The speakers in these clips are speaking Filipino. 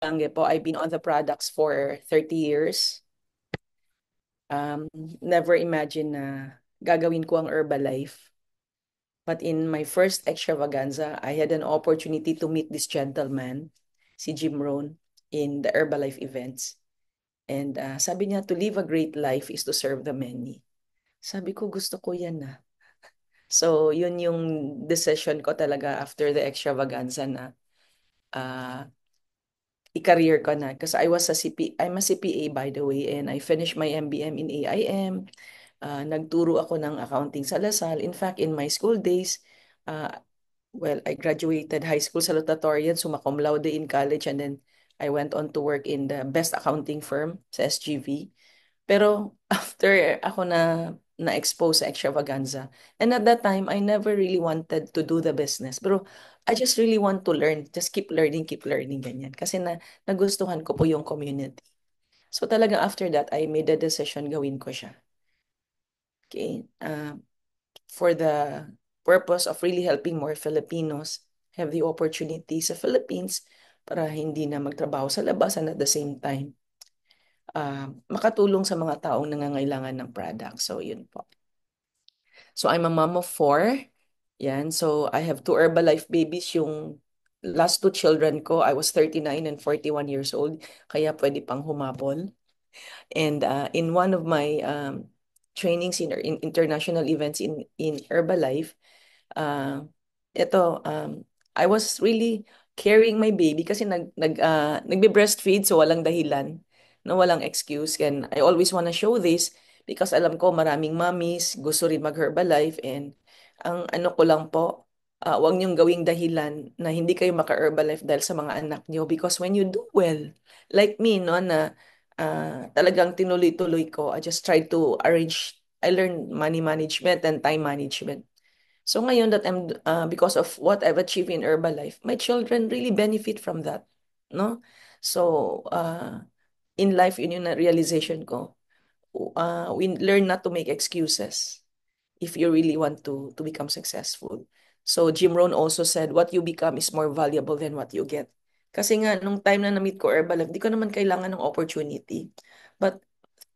Langge po, I've been on the products for 30 years. Um, Never imagine na gagawin ko ang Herbalife. But in my first extravaganza, I had an opportunity to meet this gentleman, si Jim Rohn, in the Herbalife events. And sabi niya, to live a great life is to serve the many. Sabi ko, gusto ko yan na. So, yun yung decision ko talaga after the extravaganza na uh, i-career ko na. Because I'm a CPA by the way, and I finished my MBM in AIM. Nagturo ako ng accounting sa Lasal. In fact, in my school days, uh, well, I graduated high school salutatorian, summa cum laude in college, and then I went on to work in the best accounting firm sa SGV. Pero after ako na-expose sa extravaganza, and at that time, I never really wanted to do the business. Pero I just really want to learn. Just keep learning, ganyan. Kasi nagustuhan ko po yung community. So talaga after that, I made a decision gawin ko siya. Okay? For the purpose of really helping more Filipinos have the opportunity sa Philippines para hindi na magtrabaho sa labas and at the same time makatulong sa mga taong nangangailangan ng product. So, yun po. So, I'm a mom of four. Yan. So, I have two Herbalife babies. Yung last two children ko, I was 39 and 41 years old. Kaya pwede pang humabol. And in one of my trainings in international events in Herbalife, uh, ito, I was really carrying my baby kasi nagbe-breastfeed so walang dahilan, no, walang excuse. And I always wanna show this because alam ko maraming mommies gusto rin mag-Herbalife and ang ano ko lang po, wag niyong gawing dahilan na hindi kayo maka-Herbalife dahil sa mga anak niyo because when you do well, like me, no, na talagang tinuloy-tuloy ko, I just tried to arrange, I learned money management and time management. So ngayon that because of what I've achieved in Herbalife, my children really benefit from that, no? So, in life, yun yung realization ko. We learn not to make excuses if you really want to become successful. So Jim Rohn also said, what you become is more valuable than what you get. Kasi nga, nung time na na-meet ko Herbalife, di ko naman kailangan ng opportunity. But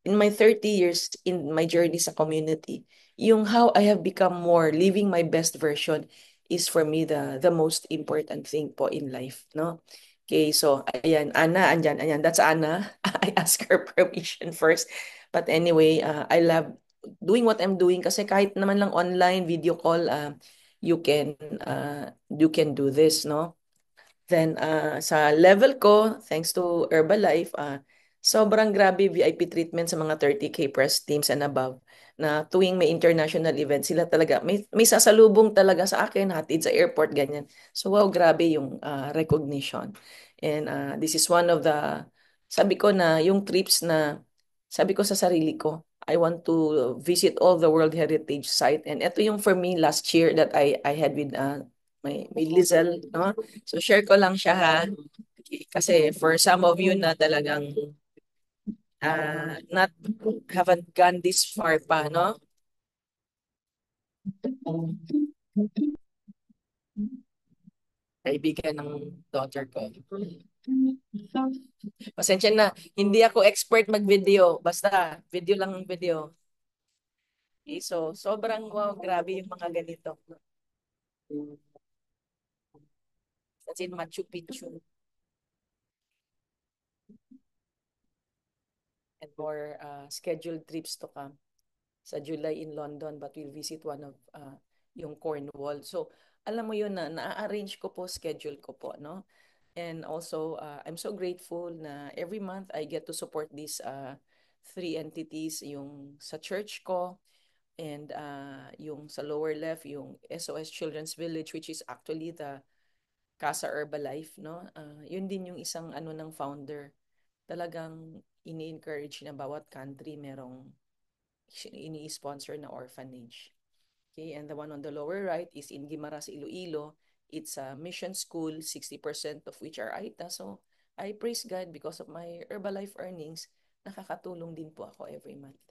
in my 30 years in my journey sa community, yung how I have become more, living my best version is for me the most important thing po in life, no? Okay, so ayan, Ana, andyan, ayan, that's Ana. I ask her permission first. But anyway, I love doing what I'm doing kasi kahit naman lang online, video call, you can do this, no? Then, sa level ko, thanks to Herbalife, sobrang grabe VIP treatment sa mga 30K press teams and above na tuwing may international event, sila talaga, may sasalubong talaga sa akin, hatid sa airport, ganyan. So, wow, grabe yung recognition. And this is one of the, sabi ko na, yung trips na, sabi ko sa sarili ko, I want to visit all the World Heritage Site. And ito yung for me last year that I had with may Lizelle, no? So share ko lang siya ha. Kasi for some of you na talagang not haven't gone this far pa, no? Kaibigan ng daughter ko. Pasensya na, hindi ako expert mag-video. Basta, video lang ang video. Okay, so, sobrang wow, grabe yung mga ganito. As in Machu Picchu and more scheduled trips to come. Sa July in London but we'll visit one of yung Cornwall. So, alam mo yun na na-arrange ko po, schedule ko po, no? And also, I'm so grateful na every month I get to support these three entities, yung sa church ko and yung sa lower left, yung SOS Children's Village which is actually the Casa Herbalife, no? Yun din yung isang ano ng founder. Talagang ini-encourage na bawat country merong ini-sponsor na orphanage. Okay, and the one on the lower right is in Guimaras, Iloilo. It's a mission school, 60% of which are AITA. So, I praise God because of my Herbalife earnings, nakakatulong din po ako every month.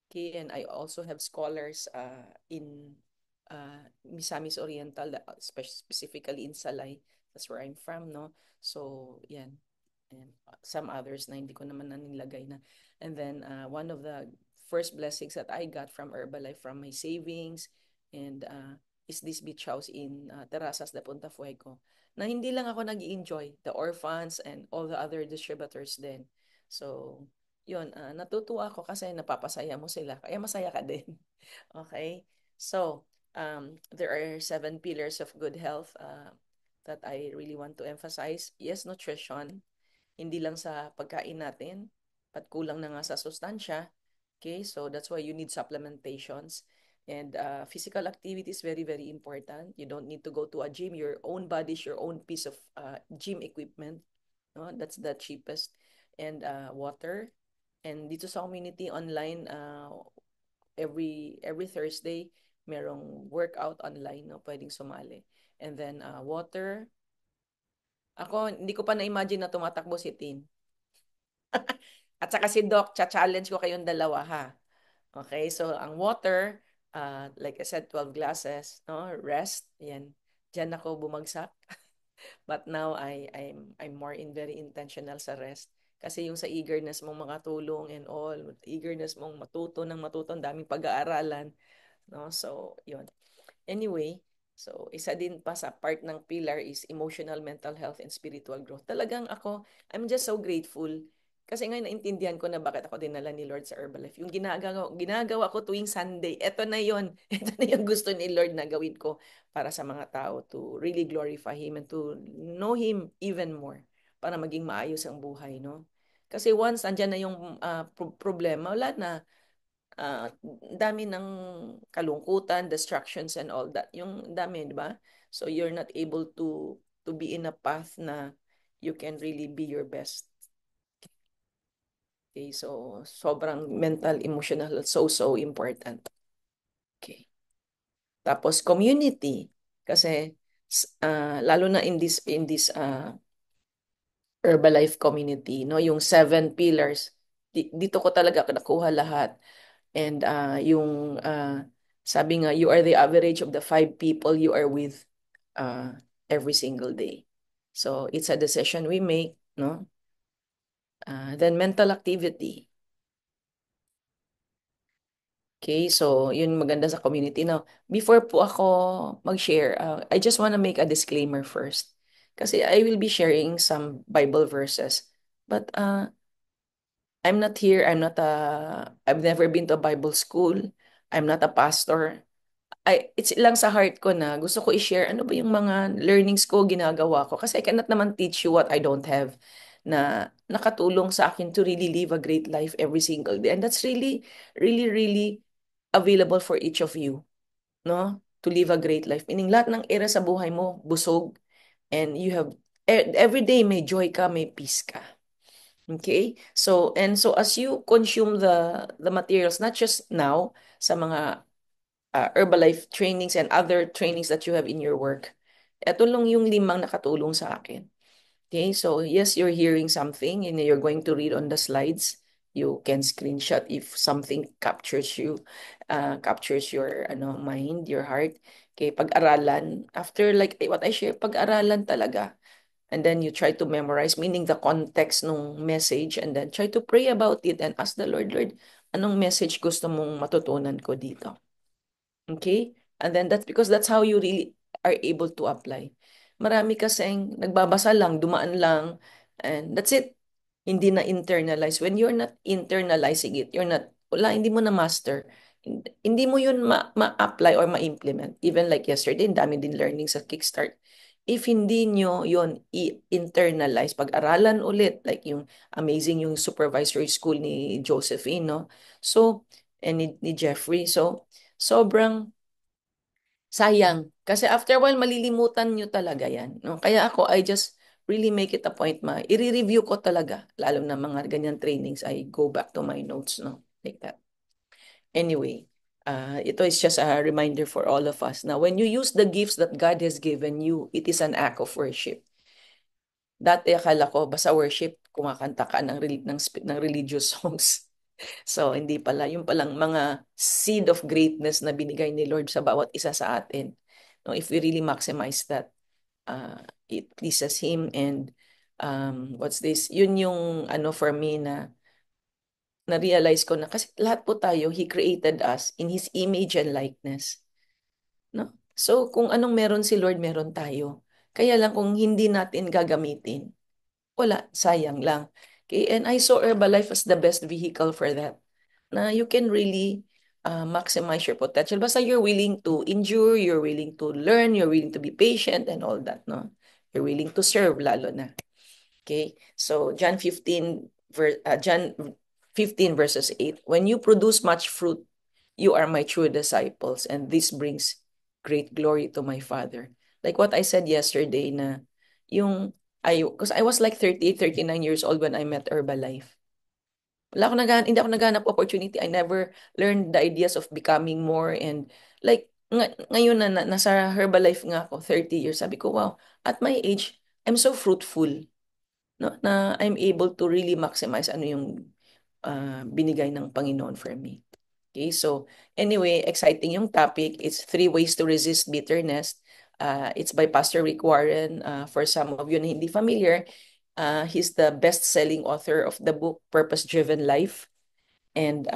Okay, and I also have scholars in Misamis Oriental, specifically in Salay. That's where I'm from, no? So, yan. and some others na hindi ko naman na nilagay na. And then one of the first blessings that I got from Herbalife from my savings and is this beach house in Terrazas de Punta Fuego na hindi lang ako nag-enjoy, the orphans and all the other distributors din. So, yun, natutuwa ako kasi napapasaya mo sila, kaya masaya ka din. Okay? So, there are 7 pillars of good health that I really want to emphasize. Yes, nutrition, hindi lang sa pagkain natin, but kulang na nga sa sustansya. Okay, so that's why you need supplementations. And physical activity is very, very important. You don't need to go to a gym. Your own body is your own piece of gym equipment. No? That's the cheapest. And water. And dito sa community online, every Thursday, merong workout online, no? Pwedeng sumali. And then water. Ako, hindi ko pa na-imagine na tumatakbo si Tin. At saka si Doc, cha-challenge ko kayong dalawa ha. Okay, so ang water, like I said, 12 glasses, no? Rest, yan. Diyan ako bumagsak. But now I'm more in very intentional sa rest. Kasi yung sa eagerness mong makatulong and all, eagerness mong matuto ng matuto, ang daming pag-aaralan, no? So, yun. Anyway, so isa din pa sa part ng pillar is emotional, mental health, and spiritual growth. Talagang ako, I'm just so grateful. Kasi ngayon naintindihan ko na bakit ako dinala ni Lord sa Herbalife. Yung ginagawa ko tuwing Sunday, eto na yon. Eto na yung gusto ni Lord na gawin ko para sa mga tao to really glorify Him and to know Him even more para maging maayos ang buhay, no? Kasi once andyan na yung problema, wala na dami ng kalungkutan, distractions and all that. Yung dami, di ba? So you're not able to be in a path na you can really be your best. Okay, so sobrang mental, emotional, so important. Okay. Tapos community kasi lalo na in this Herbalife community, no, yung 7 pillars. Dito ko talaga nakuha lahat. And yung sabi nga, you are the average of the 5 people you are with uh, every single day. So it's a decision we make, no? Then mental activity. Okay, so yun maganda sa community. Now, before po ako mag-share, I just want to make a disclaimer first. Kasi I will be sharing some Bible verses. But I'm not here, I've never been to a Bible school. I'm not a pastor. It's lang sa heart ko na gusto ko i-share ano ba yung mga learnings ko, ginagawa ko. Kasi I cannot naman teach you what I don't have na nakatulong sa akin to really live a great life every single day. And that's really, really, really available for each of you, no? To live a great life. Meaning lahat ng era sa buhay mo, busog, and you have, every day may joy ka, may peace ka. Okay? So, and so as you consume the materials, not just now, sa mga Herbalife trainings and other trainings that you have in your work. Ito lang yung 5 nakatulong sa akin. Okay, so yes, you're hearing something and you're going to read on the slides. You can screenshot if something captures you, captures your mind, your heart. Okay, pag-aralan. After like what I share, pag-aralan talaga. And then you try to memorize, meaning the context ng message, and then try to pray about it and ask the Lord, Lord, anong message gusto mong matutunan ko dito? Okay? And then that's because that's how you really are able to apply. Marami kasing nagbabasa lang, dumaan lang, and that's it. Hindi na internalize. When you're not internalizing it, you're not, wala, hindi mo na master. Hindi mo yun ma-apply or ma-implement. Even like yesterday, dami din learning sa Kickstart. If hindi nyo yun i-internalize, pag-aralan ulit, like yung amazing yung supervisory school ni Josephine, no? So, and ni Jeffrey. So, sobrang sayang. Kasi after a while, malilimutan nyo talaga yan. No? Kaya ako, I just really make it a point i-review ko talaga. Lalo na mga ganyan trainings, I go back to my notes, no? Like that. Anyway, ito is just a reminder for all of us. Now, when you use the gifts that God has given you, it is an act of worship. Dati akala ko, basta worship, kumakanta ka ng religious songs. So, hindi pala. Yung palang mga seed of greatness na binigay ni Lord sa bawat isa sa atin. No, if we really maximize that, it pleases Him and what's this? Yun yung ano for me na na-realize ko na kasi lahat po tayo, He created us in His image and likeness. No? So, kung anong meron si Lord, meron tayo. Kaya lang kung hindi natin gagamitin, wala, sayang lang. Okay, and I saw Herbalife as the best vehicle for that. Na you can really maximize your potential. Basta you're willing to endure, you're willing to learn, you're willing to be patient and all that, no? You're willing to serve, lalo na. Okay, so John 15 verses 8, when you produce much fruit, you are my true disciples, and this brings great glory to my Father. Like what I said yesterday na yung, because I was like 38, 39 years old when I met Herbalife. Hindi ako naghanap opportunity. I never learned the ideas of becoming more and like, ngayon nasa Herbalife nga ako, 30 years, sabi ko, wow, at my age, I'm so fruitful, no? Na I'm able to really maximize ano yung binigay ng Panginoon for me. Okay, so anyway, exciting yung topic. It's three ways to resist bitterness. It's by Pastor Rick Warren. For some of you na hindi familiar, he's the best-selling author of the book Purpose Driven Life. And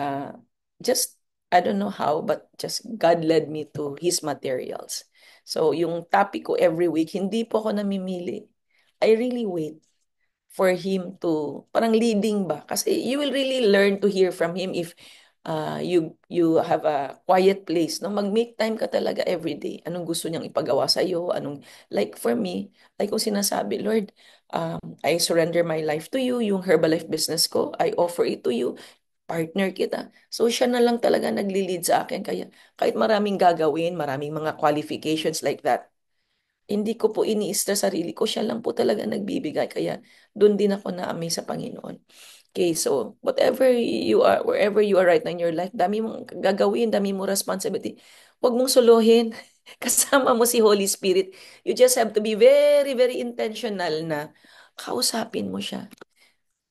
just, I don't know how, but just God led me to his materials. So yung topic ko every week, hindi po ako namimili. I really wait for him to parang leading ba, kasi you will really learn to hear from him if you have a quiet place, no? Mag-make time ka talaga every day. Anong gusto niyang ipagawa sa iyo, anong, like for me, like kung sinasabi, Lord, I surrender my life to you. Yung Herbalife business ko, I offer it to you. Partner kita. So siya na lang talaga nagli-lead sa akin, kaya kahit maraming gagawin, maraming mga qualifications like that, hindi ko po ini-stress sarili ko, siya lang po talaga nagbibigay. Kaya doon din ako na-amaze sa Panginoon. Okay, so whatever you are, wherever you are right now in your life, dami mong gagawin, dami mong responsibility. Huwag mong suluhin. Kasama mo si Holy Spirit. You just have to be very, very intentional na kausapin mo siya.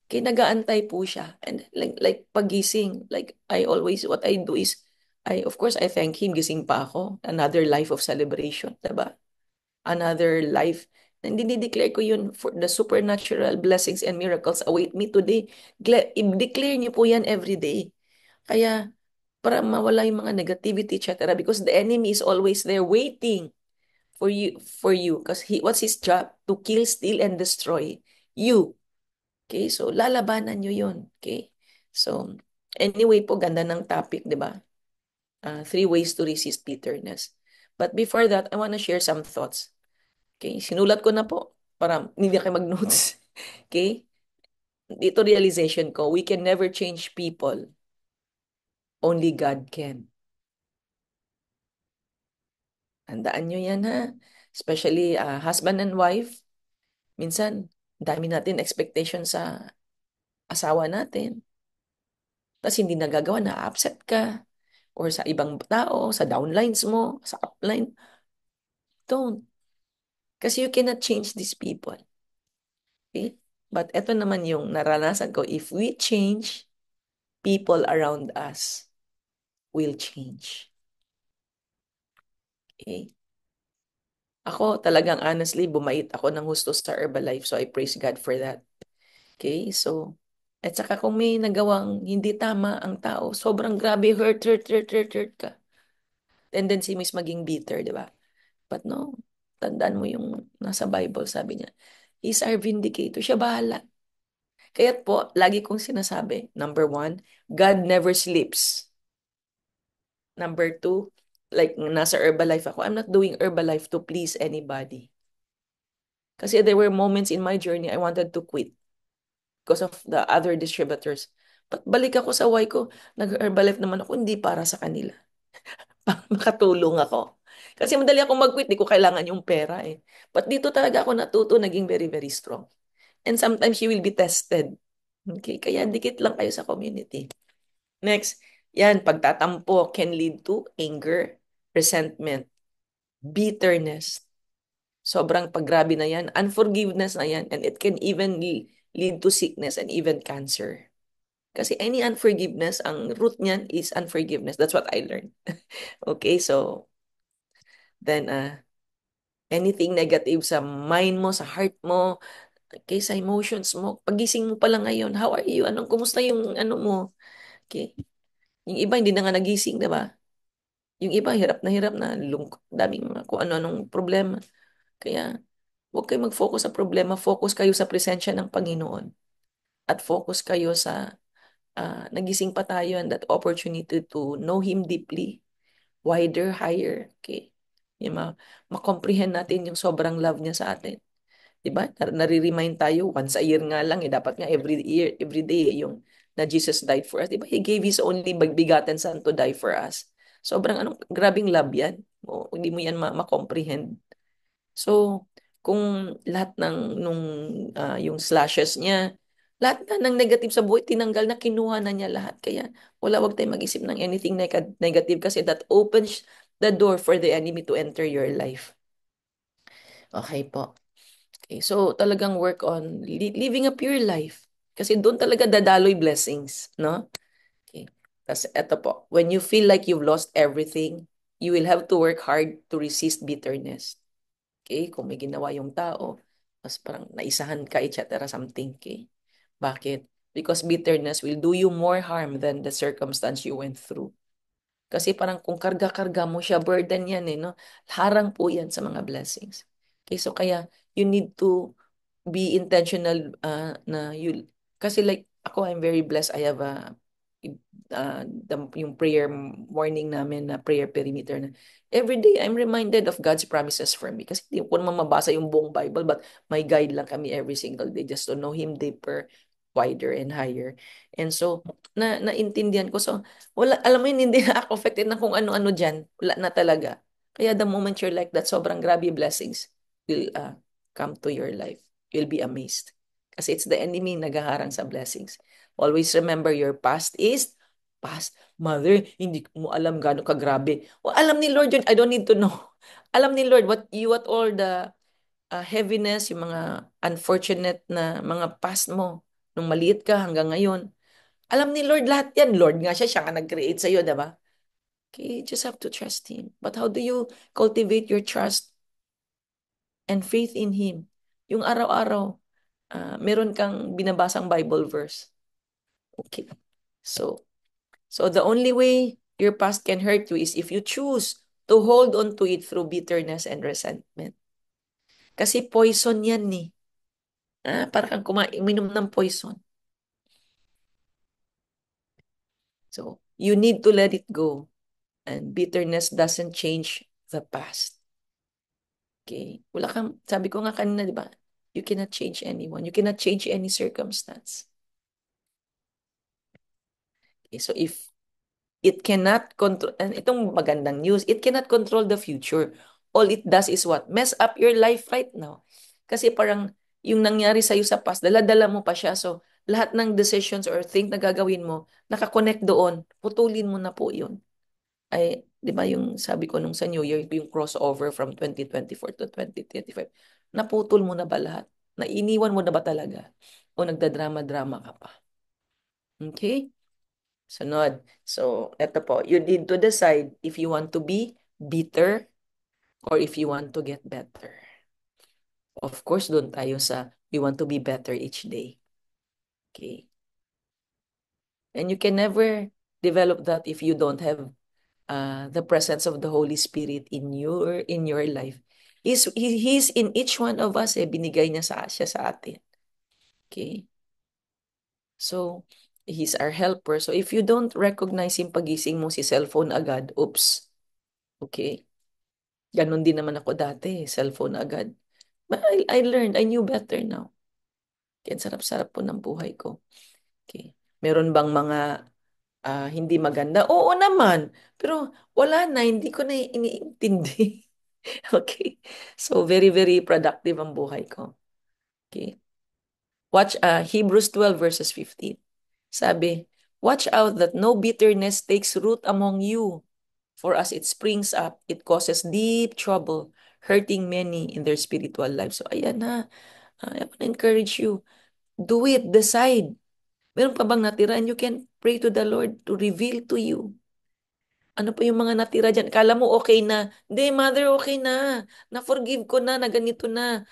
Okay, nag-aantay po siya. And like pagising, like I always, what I do is, of course, I thank Him, gising pa ako. Another life of celebration, diba? Another life. And dinideclare ko yun, for the supernatural blessings and miracles await me today. I-declare niyo po yan every day. Kaya, para mawala yung mga negativity, etc. Because the enemy is always there waiting for you. Because what's his job? To kill, steal, and destroy you. Okay, so lalabanan nyo yun. Okay? So, anyway po, ganda ng topic, di ba? Three ways to resist bitterness. But before that, I want to share some thoughts. Okay, sinulat ko na po para hindi na kayo mag-notes. Okay? Dito realization ko, we can never change people. Only God can. Tandaan nyo yan ha. Especially husband and wife. Minsan, dami natin expectation sa asawa natin. Tapos hindi nagagawa, na-upset ka. Or sa ibang tao, sa downlines mo, sa upline. Don't. Kasi you cannot change these people. Okay? But eto naman yung naranasan ko. If we change, people around us will change. Okay? Ako talagang honestly, bumait ako ng husto sa Herbalife. So I praise God for that. Okay? So, at saka kung may nagawang hindi tama ang tao, sobrang grabe, hurt ka. Tendency mo is maging bitter, di ba? But no, tandaan mo yung nasa Bible, sabi niya, He's our vindicator. Siya bahala. Kaya po, lagi kong sinasabi, number one, God never sleeps. Number two, like nasa Herbalife ako, I'm not doing Herbalife to please anybody. Kasi there were moments in my journey I wanted to quit because of the other distributors. But balik ako sa why ko, nag-Herbalife naman ako, hindi para sa kanila. Para makatulong ako. Kasi madali akong mag-quit, di ko kailangan yung pera eh. But dito talaga ako natuto, naging very, very strong. And sometimes you will be tested. Okay, kaya dikit lang kayo sa community. Next, yan, pagtatampo can lead to anger, resentment, bitterness. Sobrang paggrabe na yan. Unforgiveness na yan. And it can even lead to sickness and even cancer. Kasi any unforgiveness, ang root niyan is unforgiveness. That's what I learned. Okay, so then anything negative sa mind mo, sa heart mo, Okay, sa emotions mo. Pagising mo pa lang ngayon, how are you? Anong, kumusta yung ano mo? Okay. Yung iba hindi na nga nagising, di ba? Yung iba hirap na, lungkot, daming mga kung ano-anong problema. Kaya huwag kayo mag-focus sa problema, focus kayo sa presensya ng Panginoon. At focus kayo sa nagising pa tayo and that opportunity to know Him deeply, wider, higher. Okay. Yung ma-comprehend natin yung sobrang love niya sa atin. Diba? Nare-remind tayo once a year nga lang eh. Dapat nga every year, every day yung na Jesus died for us. Diba? He gave His only begotten Son to die for us. Sobrang anong grabing love yan. O, hindi mo yan ma-comprehend. So, kung lahat ng yung slashes niya, lahat na ng negative sa buhay, tinanggal na, kinuha na niya lahat. Kaya wag tayong mag-isip ng anything negative kasi that opens the door for the enemy to enter your life. Okay po. Okay, so talagang work on living a pure life. Kasi doon talaga dadaloy blessings, no? Okay. Tapos eto po, when you feel like you've lost everything, you will have to work hard to resist bitterness. Okay? Kung may ginawa yung tao, tapos parang naisahan ka, etc. something. Okay? Bakit? Because bitterness will do you more harm than the circumstance you went through. Kasi parang kung karga-karga mo siya, burden yan eh, no? Harang po yan sa mga blessings. Okay, so kaya you need to be intentional na you, kasi like ako, I'm very blessed. I have yung prayer morning namin na prayer perimeter na every day I'm reminded of God's promises for me. Kasi hindi ko naman mabasa yung buong Bible, but may guide lang kami every single day just to know Him deeper, wider, and higher. And so, naintindihan ko. So, wala, alam mo yun, hindi na ako affected na kung ano-ano dyan. Wala na talaga. Kaya the moment you're like that, sobrang grabe blessings will come to your life. You'll be amazed. Kasi it's the enemy naghaharang sa blessings. Always remember your past is past. Mother, hindi mo alam gaano kagrabe. O, alam ni Lord yun. I don't need to know. Alam ni Lord what all the heaviness, yung mga unfortunate na mga past mo nung maliit ka hanggang ngayon. Alam ni Lord lahat yan. Lord nga siya nga nag-create sa'yo, diba? Okay, you just have to trust Him. But how do you cultivate your trust and faith in Him? Yung araw-araw, meron kang binabasang Bible verse. Okay. So, so the only way your past can hurt you is if you choose to hold on to it through bitterness and resentment. Kasi poison yan eh. Parang kang uminom ng poison. So, you need to let it go. And bitterness doesn't change the past. Okay? Wala kang, sabi ko nga kanina, di ba? You cannot change anyone. You cannot change any circumstance. Okay? So, if it cannot control, and itong magandang news, it cannot control the future. All it does is what? Mess up your life right now. Kasi parang yung nangyari sa'yo sa past, dala-dala mo pa siya. So, lahat ng decisions or things na gagawin mo, nakakonect doon. Putulin mo na po yun. Ay, di ba yung sabi ko nung sa New Year, yung crossover from 2024 to 2025, naputol mo na ba lahat? Nainiwan mo na ba talaga? O nagdadrama-drama ka pa? Okay? Sunod. So, eto po. You need to decide if you want to be bitter or if you want to get better. Of course, doon tayo sa we want to be better each day. Okay? And you can never develop that if you don't have the presence of the Holy Spirit in your life. He's in each one of us eh, binigay niya siya sa atin. Okay? So, He's our helper. So, if you don't recognize Him pagising mo si cellphone agad, oops. Okay? Ganon din naman ako dati, cellphone agad. But I learned, I knew better now. Kaya ang sarap-sarap po ng buhay ko. Okay. Meron bang mga hindi maganda? Oo naman. Pero wala na, hindi ko na iniintindi. Okay. So, very, very productive ang buhay ko. Okay. Watch Hebrews 12 verses 15. Sabi, watch out that no bitterness takes root among you. For as it springs up, it causes deep trouble, hurting many in their spiritual life. So, ayan na. I want to encourage you. Do it. Decide. Meron pa bang natira? And you can pray to the Lord to reveal to you. Ano pa yung mga natira dyan? Kala mo okay na. Hindi, mother, okay na. Na-forgive ko na, na ganito na.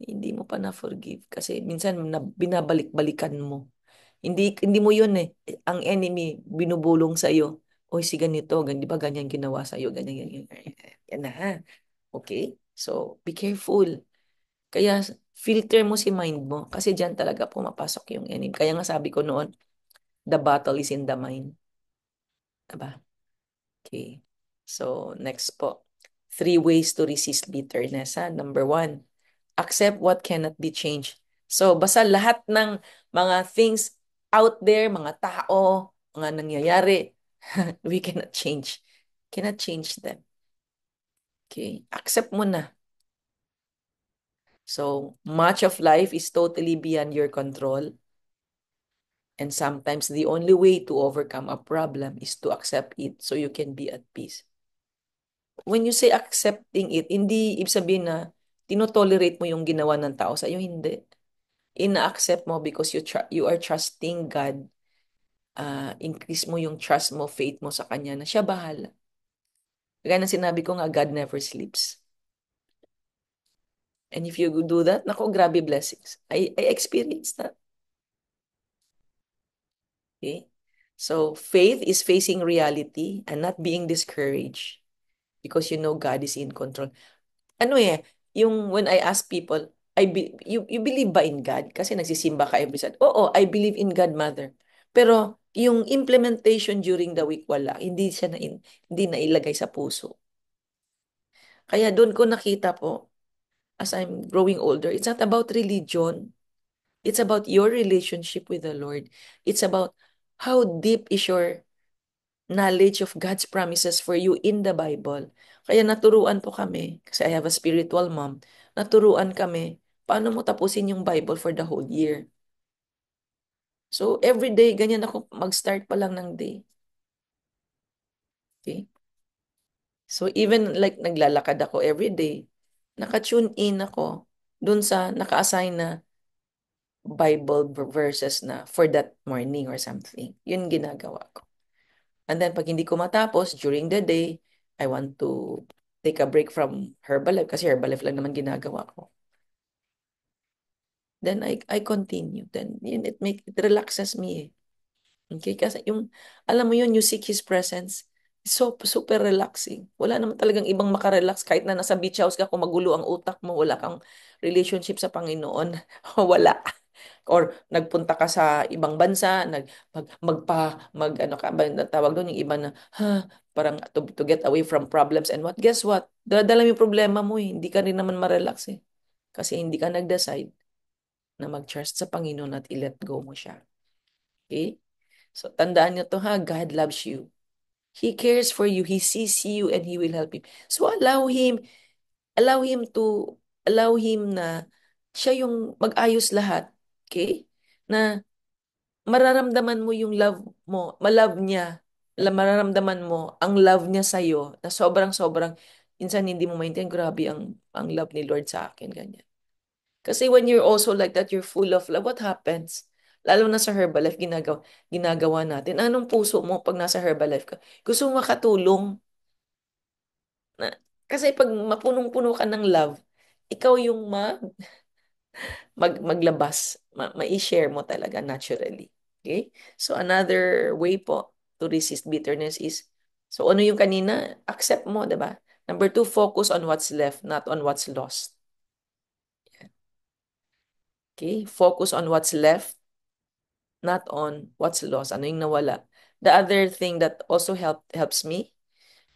Hindi mo pa na-forgive kasi minsan binabalik-balikan mo. Hindi mo yun eh. Ang enemy binubulong sa iyo. Oy, si ganito, di ba ganyan ginawa sa iyo, ganyan, ganyan, ganyan. Yan na ha. Okay? So, be careful. Kaya filter mo si mind mo kasi diyan talaga pumapasok yung enemy. Kaya nga sabi ko noon, the battle is in the mind. Diba? Okay. So, next po. 3 ways to resist bitterness. Ha? Number 1, accept what cannot be changed. So, basta lahat ng mga things out there, mga tao, mga nangyayari, we cannot change. Cannot change them. Okay? Accept mo na. So, much of life is totally beyond your control. And sometimes the only way to overcome a problem is to accept it so you can be at peace. When you say accepting it, hindi ibig sabihin na tinotolerate mo yung ginawa ng tao sa iyo, hindi. Ina-accept mo because you are trusting God. Increase mo yung trust mo, faith mo sa Kanya na siya bahala. Kaya na sinabi ko nga, God never sleeps. And if you do that, nako, grabe blessings. I experienced that. Okay? So, faith is facing reality and not being discouraged because you know God is in control. Ano yung when I ask people, you believe ba in God? Kasi nagsisimba ka every Sunday. Oo, I believe in God, Mother. Pero yung implementation during the week, wala. Hindi na ilagay sa puso. Kaya doon ko nakita po, as I'm growing older, it's not about religion. It's about your relationship with the Lord. It's about how deep is your knowledge of God's promises for you in the Bible. Kaya naturuan po kami, kasi I have a spiritual mom, naturuan kami, paano mo tapusin yung Bible for the whole year. So, every day, ganyan ako mag-start pa lang ng day. Okay? So, even like naglalakad ako every day, naka-tune in ako dun sa naka-assign na Bible verses na for that morning or something. Yun ginagawa ko. And then pag hindi ko matapos during the day, I want to take a break from Herbalife kasi Herbalife lang naman ginagawa ko. Then I continue. Then yun, it relaxes me. Okay? Kasi yung, alam mo yun, you seek His presence. So, super relaxing. Wala naman talagang ibang makarelax kahit na nasa beach house ka kung magulo ang utak mo, wala kang relationship sa Panginoon. Wala. Or nagpunta ka sa ibang bansa, mag ano ka ba tawag doon yung iba na parang to get away from problems and what guess what? Dala mo yung problema mo eh. Hindi ka rin naman ma-relax eh. Kasi hindi ka nag-decide na mag-trust sa Panginoon at i-let go mo siya. Okay? So tandaan niyo to ha, God loves you. He cares for you. He sees you and He will help you. So allow him to, allow him na siya yung mag-ayos lahat. Okay? Na mararamdaman mo yung love mo, malove niya, mararamdaman mo ang love niya sa'yo na sobrang-sobrang, minsan hindi mo maintindihan, grabe ang love ni Lord sa akin, ganyan. Kasi when you're also like that, you're full of love, what happens? Lalo na sa Herbalife, ginagawa natin. Anong puso mo pag nasa Herbalife ka? Gusto mo makatulong. Na, kasi pag mapunong-puno ka ng love, ikaw yung maglabas, mai-share mo talaga naturally. Okay? So another way po to resist bitterness is, so ano yung kanina? Accept mo, 'di ba? Number 2, focus on what's left, not on what's lost. Okay? Focus on what's left, not on what's lost. Ano yung nawala? The other thing that also helps me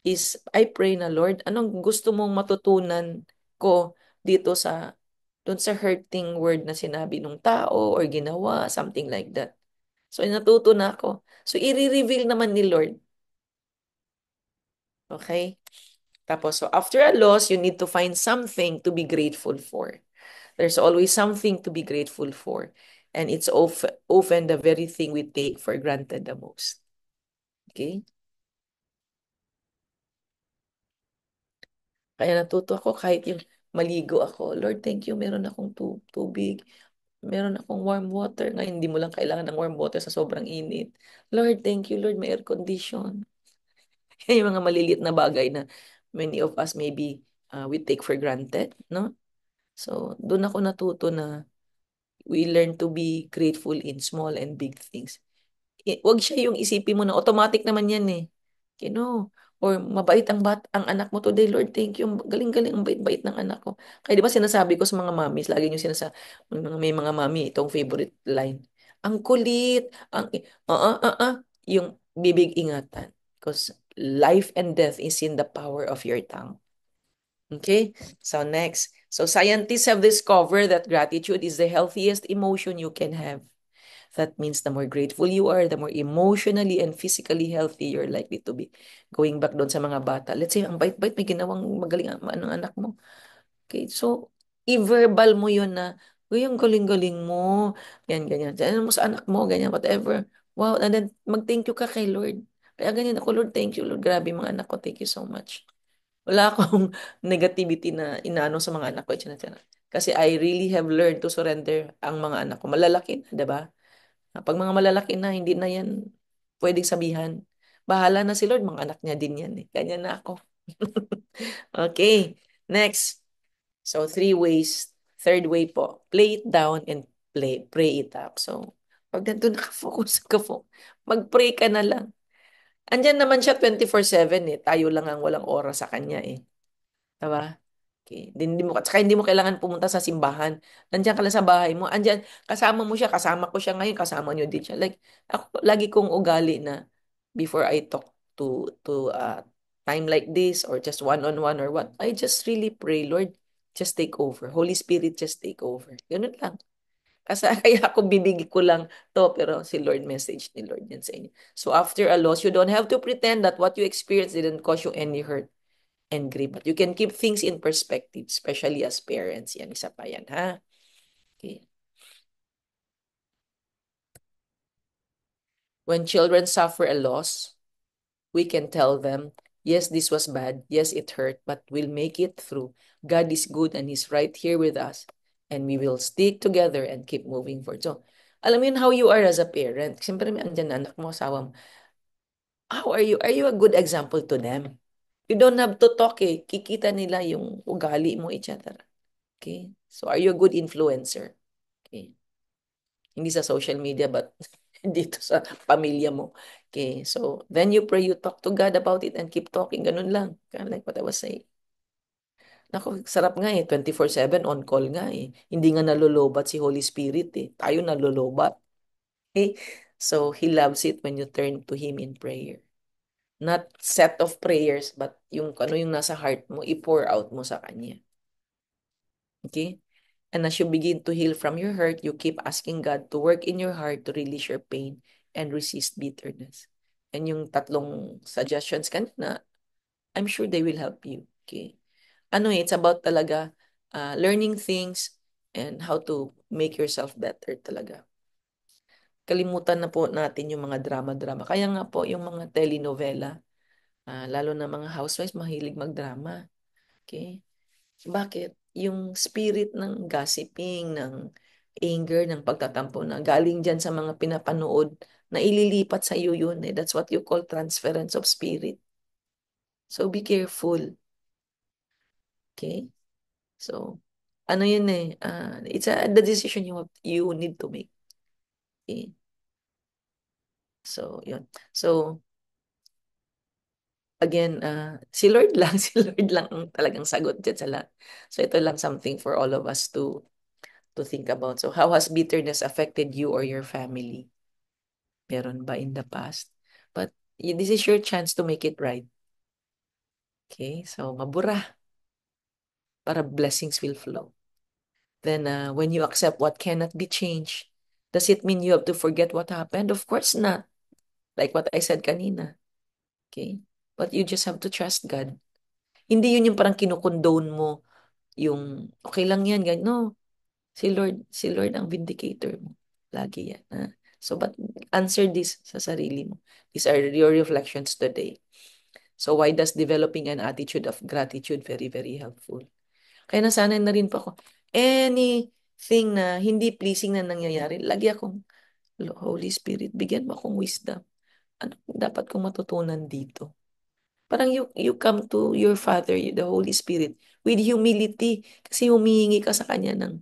is I pray na, Lord, anong gusto mong matutunan ko dito sa doon sa hurting word na sinabi ng tao or ginawa, something like that. So, natuto na ako. So, i-reveal naman ni Lord. Okay? Tapos, so after a loss, you need to find something to be grateful for. There's always something to be grateful for. And it's often the very thing we take for granted the most. Okay? Kaya natuto ako kahit yung maligo ako. Lord, thank you. Meron akong tubig. Meron akong warm water. Ngayon, hindi mo lang kailangan ng warm water sa sobrang init. Lord, thank you, Lord. May air condition. Yan yung mga maliliit na bagay na many of us maybe we take for granted, no? So, doon ako natuto na we learn to be grateful in small and big things. Wag siya yung isipin mo na automatic naman yan eh. Or mabait ang anak mo today, Lord, thank you. Galing-galing ang bait-bait ng anak ko. Kaya di ba sinasabi ko sa mga mommies, lagi nyo sinasabi, may mga mommy, itong favorite line. Ang kulit, yung bibig ingatan. Because life and death is in the power of your tongue. Okay, so next. So scientists have discovered that gratitude is the healthiest emotion you can have. That means the more grateful you are, the more emotionally and physically healthy you're likely to be. Going back doon sa mga bata. Let's say, ang bait-bait, may ginawang magaling ang anak mo. Okay, so, i-verbal mo yun na, uy, ang galing-galing mo. Yan, ganyan. Ano mo sa anak mo, ganyan, whatever. Wow, and then, mag-thank you ka kay Lord. Kaya ganyan ako, Lord, thank you, Lord. Grabe mga anak ko, thank you so much. Wala akong negativity na inaano sa mga anak ko. Etc. Kasi I really have learned to surrender ang mga anak ko. Malalaki na, 'di ba? Pag mga malalaki na, hindi na yan pwedeng sabihan. Bahala na si Lord, mga anak niya din yan eh. Ganyan na ako. Okay, next. So, three ways. Third way po, play it down and pray it up. So, pag nandun nakafocus ka po, mag-pray ka na lang. Andyan naman siya 24/7 eh. Tayo lang ang walang oras sa kanya eh. Diba? Okay. Tsaka hindi mo kailangan pumunta sa simbahan. Nandiyan ka lang sa bahay mo. Andiyan, kasama mo siya, kasama ko siya ngayon, kasama niyo din siya. Like, ako, lagi kong ugali na before I talk to time like this or just one-on-one or what, I just really pray, Lord, just take over. Holy Spirit, just take over. Ganun lang. Kasi kaya ako bibig ko lang to, pero si Lord message ni Lord yan sa inyo. So after a loss, you don't have to pretend that what you experienced didn't cause you any hurt and grief. But you can keep things in perspective, especially as parents. Yan, isa pa yan, ha? Okay. When children suffer a loss, we can tell them, yes, this was bad. Yes, it hurt, but we'll make it through. God is good and He's right here with us. And we will stick together and keep moving forward. So, alam mo yun how you are as a parent. Siyempre, may andyan na anak mo, asawa mo. How are you? Are you a good example to them? You don't have to talk eh. Kikita nila yung ugali mo, etc. Okay? So, are you a good influencer? Okay. Hindi sa social media, but dito sa pamilya mo. Okay, so then you pray, you talk to God about it and keep talking. Ganun lang. Kind of like what I was saying. Naku, sarap nga eh. 24/7 on call nga eh. Hindi nga nalulobat si Holy Spirit eh. Tayo nalulobat. Okay? So, He loves it when you turn to Him in prayer. Not set of prayers, but yung ano yung nasa heart mo, i-pour out mo sa Kanya. Okay? And as you begin to heal from your hurt, you keep asking God to work in your heart to release your pain and resist bitterness. And yung tatlong suggestions kanina, I'm sure they will help you. Okay. It's about talaga learning things and how to make yourself better talaga. Kalimutan na po natin yung mga drama-drama. Kaya nga po, yung mga telenovela, lalo na mga housewives, mahilig magdrama. Okay? Bakit? Yung spirit ng gossiping, ng anger, ng pagtatampo na galing dyan sa mga pinapanood na ililipat sa iyo yun eh. That's what you call transference of spirit. So be careful. Okay? So, ano yun eh. The decision you need to make. Okay? So, yun. So, again, si Lord lang, si Lord lang ang talagang sagot dyan sa lahat. So, ito lang something for all of us to think about. So, how has bitterness affected you or your family? Meron ba in the past? But this is your chance to make it right. Okay? So, mabura para blessings will flow. Then, when you accept what cannot be changed, does it mean you have to forget what happened? Of course not. Like what I said kanina. Okay? But you just have to trust God. Hindi yun yung parang kinukondone mo yung okay lang yan, ganyan. No, si Lord ang vindicator mo. Lagi yan. Ha? So, but answer this sa sarili mo. These are your reflections today. So, why does developing an attitude of gratitude very, very helpful? Kaya nasanay na rin po ako. Anything na hindi pleasing na nangyayari, lagi akong, Holy Spirit, bigyan mo akong wisdom. Ano dapat kong matutunan dito? Parang you come to your Father, the Holy Spirit, with humility. Kasi humihingi ka sa kanya ng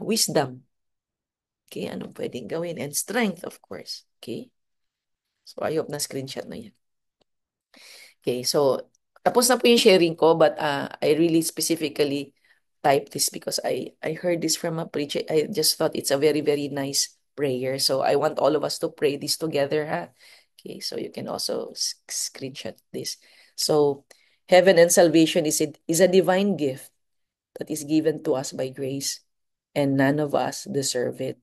wisdom. Okay, anong pwedeng gawin? And strength, of course. Okay? So, I hope na screenshot na yan. Okay, so tapos na po yung sharing ko, but I really specifically typed this because I heard this from a preacher. I just thought it's a very, very nice prayer. So I want all of us to pray this together, ha? Okay, so you can also screenshot this. So heaven and salvation is a divine gift that is given to us by grace, and none of us deserve it.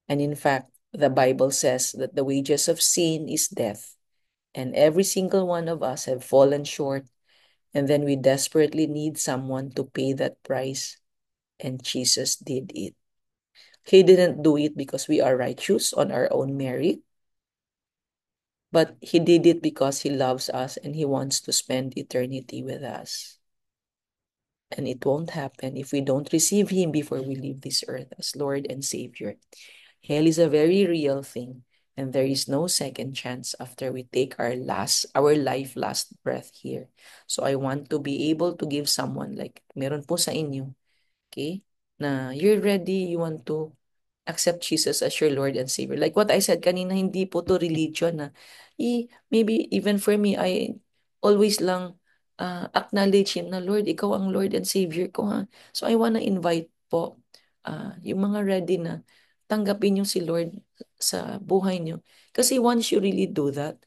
And in fact, the Bible says that the wages of sin is death, and every single one of us have fallen short, and then we desperately need someone to pay that price, and Jesus did it. He didn't do it because we are righteous on our own merit, but he did it because he loves us and he wants to spend eternity with us. And it won't happen if we don't receive him before we leave this earth as Lord and Savior. Hell is a very real thing, and there is no second chance after we take our life last breath here. So I want to be able to give someone like meron po sa inyo, okay? Na you're ready, you want to accept Jesus as your Lord and Savior. Like what I said kanina, hindi po to religion na maybe even for me, I always lang acknowledge Him na Lord, Ikaw ang Lord and Savior ko ha. So I wanna invite po yung mga ready na tanggapin yung si Lord sa buhay nyo. Kasi once you really do that,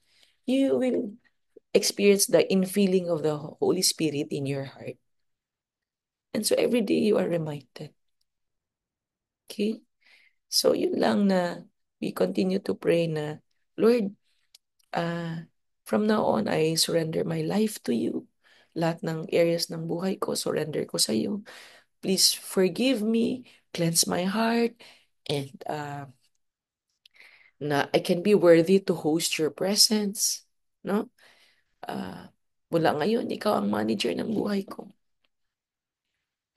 you will experience the infilling of the Holy Spirit in your heart. And so every day you are reminded. Okay? So, yun lang na we continue to pray na, Lord, from now on, I surrender my life to you. Lahat ng areas ng buhay ko, surrender ko sa iyo. Please forgive me, cleanse my heart, and na I can be worthy to host your presence. No? Uh, Mula ngayon, ikaw ang manager ng buhay ko.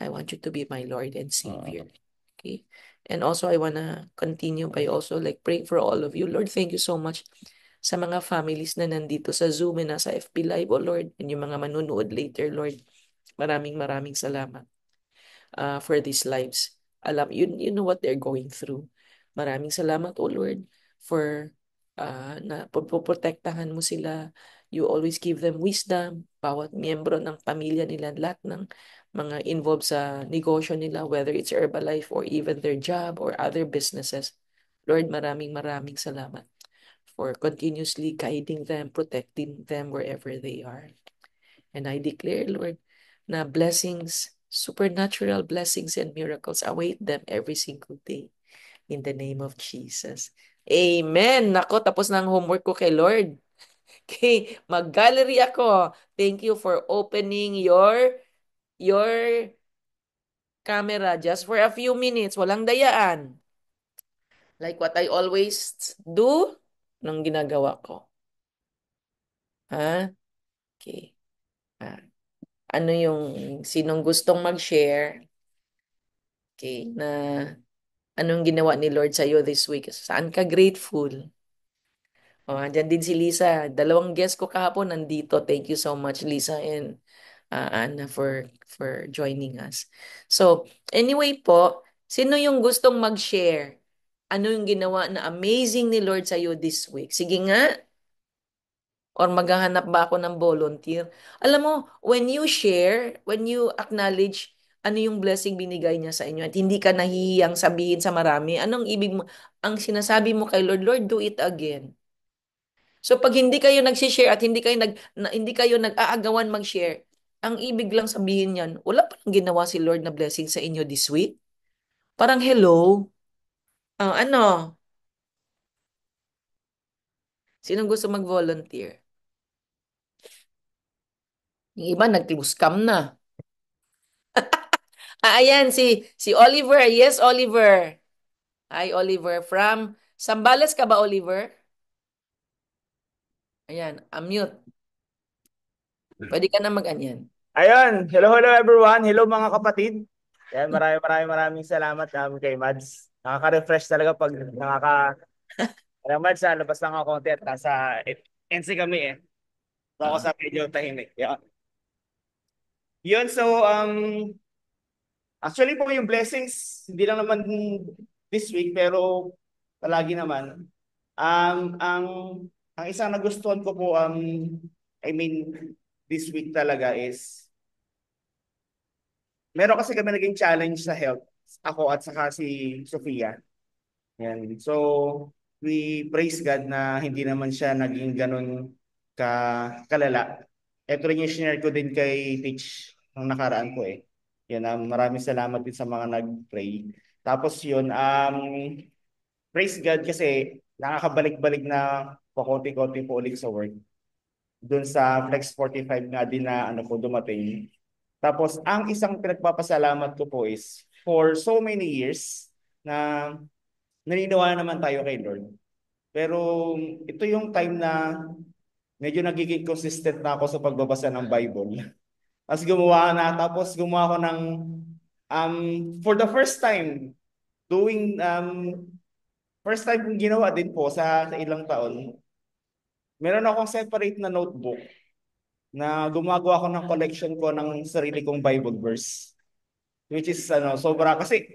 I want you to be my Lord and Savior. Okay? And also, I wanna continue by also like praying for all of you. Lord, thank you so much sa mga families na nandito sa Zoom and nasa FB Live, oh Lord, and yung mga manunood later, Lord. Maraming maraming salamat for these lives. You know what they're going through. Maraming salamat, oh Lord, for na poprotektahan mo sila. You always give them wisdom. Bawat miyembro ng pamilya nila, lahat ng mga involved sa negosyo nila, whether it's Herbalife or even their job or other businesses. Lord, maraming maraming salamat for continuously guiding them, protecting them wherever they are. And I declare, Lord, na blessings, supernatural blessings and miracles await them every single day. In the name of Jesus. Amen. Nako, tapos na ang homework ko kay Lord. Okay, mag-gallery ako. Thank you for opening your camera just for a few minutes. Walang dayaan. Like what I always do nung ginagawa ko. Ha? Okay. Ah, ano yung sinong gustong mag-share? Okay, na anong ginawa ni Lord sa iyo this week? Saan ka grateful? Oh, andyan din si Lisa. Dalawang guests ko kahapon nandito. Thank you so much, Lisa and Anna for joining us. So, anyway po, sino yung gustong mag-share? Ano yung ginawa na amazing ni Lord sa iyo this week? Sige nga. Or maghahanap ba ako ng volunteer? Alam mo, when you share, when you acknowledge ano yung blessing binigay niya sa inyo at hindi ka nahihiyang sabihin sa marami, anong ibig mo, ang sinasabi mo kay Lord, Lord, do it again. So pag hindi kayo nag-share at hindi kayo nag-aagawan mag-share, ang ibig lang sabihin niyan, wala pa lang ginawa si Lord na blessing sa inyo this week? Parang hello. Ano? Sinong gusto mag-volunteer? Yung iba nag-scam na. Ayan, si Oliver. Yes, Oliver. Hi, Oliver. From Sambales ka ba, Oliver? Ayan, unmute. Pwede ka na mag-anyan. Ayun, hello everyone. Hello mga kapatid. Yan, maraming salamat kay Mads. Nakaka-refresh talaga pag Alam, Mads, labas lang ako konti at nasa NC kami eh. So ako Ah, sa medyo tahimik. Yan. Yun, so, actually po yung blessings, hindi lang naman this week, pero palagi naman. Ang isang nagustuhan ko po, I mean, this week talaga is, meron kasi kami naging challenge sa health, ako at saka si Sofia. Yan. So, we praise God na hindi naman siya naging ganun kalala. Ito rin yung share ko din kay Teach ng nakaraan ko eh. Yan, maraming salamat din sa mga nag-pray. Tapos yun, praise God kasi nakakabalik-balik na pakonti-konti po ulit sa work. Doon sa Flex 45 nga din na ano po dumating. Tapos ang isang pinagpapasalamat ko po is for so many years na naniniwala naman tayo kay Lord. Pero ito yung time na medyo nagiging consistent na ako sa pagbabasa ng Bible. Tapos gumawa ako ng for the first time doing first time kong ginawa din po sa ilang taon. Meron akong separate na notebook na gumagawa ko ng collection ko ng sarili kong Bible verse. Which is sobra kasi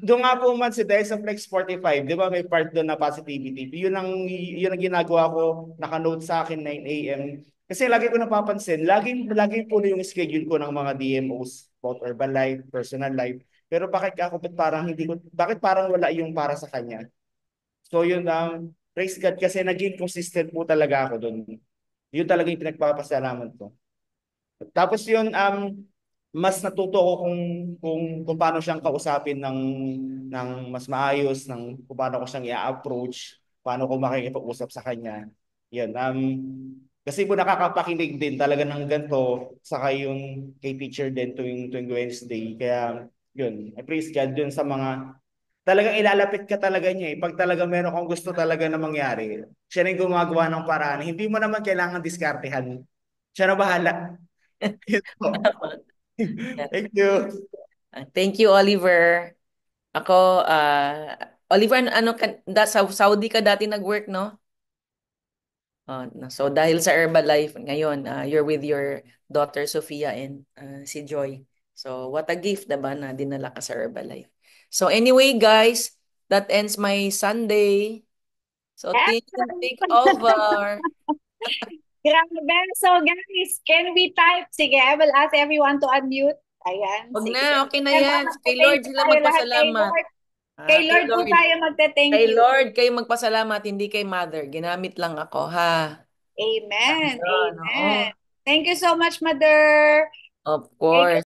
doon nga po man si dahil sa Flex 45, di ba may part doon na positivity. Yun ang ginagawa ko, naka-note sa akin 9 a.m. Kasi lagi ko napapansin, laging puno yung schedule ko ng mga DMOs, both urban life, personal life. Pero bakit parang wala yung para sa kanya? So yun, praise God kasi naging consistent po talaga ako doon. Yun talaga yung pinagpapasalamat ko. Tapos yun, mas natuto ko kung paano siyang kausapin ng mas maayos, kung paano ko siyang i-approach, paano ko makikipag-usap sa kanya. Yun, kasi po nakakapakinig din talaga ng ganito, saka yung kay teacher din tuwing Wednesday. Kaya yun, I praise God dun sa mga talagang ilalapit ka talaga niya eh. Pag talaga meron kang gusto talaga na mangyari, siya na yung gumagawa ng paraan. Hindi mo naman kailangan diskartehan. Siya na bahala. Yun po. Thank you. Thank you, Oliver. Ako, Oliver, sa Saudi ka dati nag-work, no? So dahil sa Herbalife, ngayon, you're with your daughter Sofia and si Joy. So what a gift, diba, na dinala ka sa Herbalife. So anyway, guys, that ends my Sunday. So Yes. Tin, take over. Grabe. So guys, can we type? Sige, I will ask everyone to unmute. Ayan, Wag sige. na, okay na Ayan, yan. Kay thank Lord you sila tayo lahat kay magpasalamat. Lord. Kay Kay Lord po Lord. tayo magte-thank Kay you. Lord kayo magpasalamat, hindi kay Mother. Ginamit lang ako, ha? Amen. Yun, oo. Amen. Thank you so much, Mother. Of Thank course. you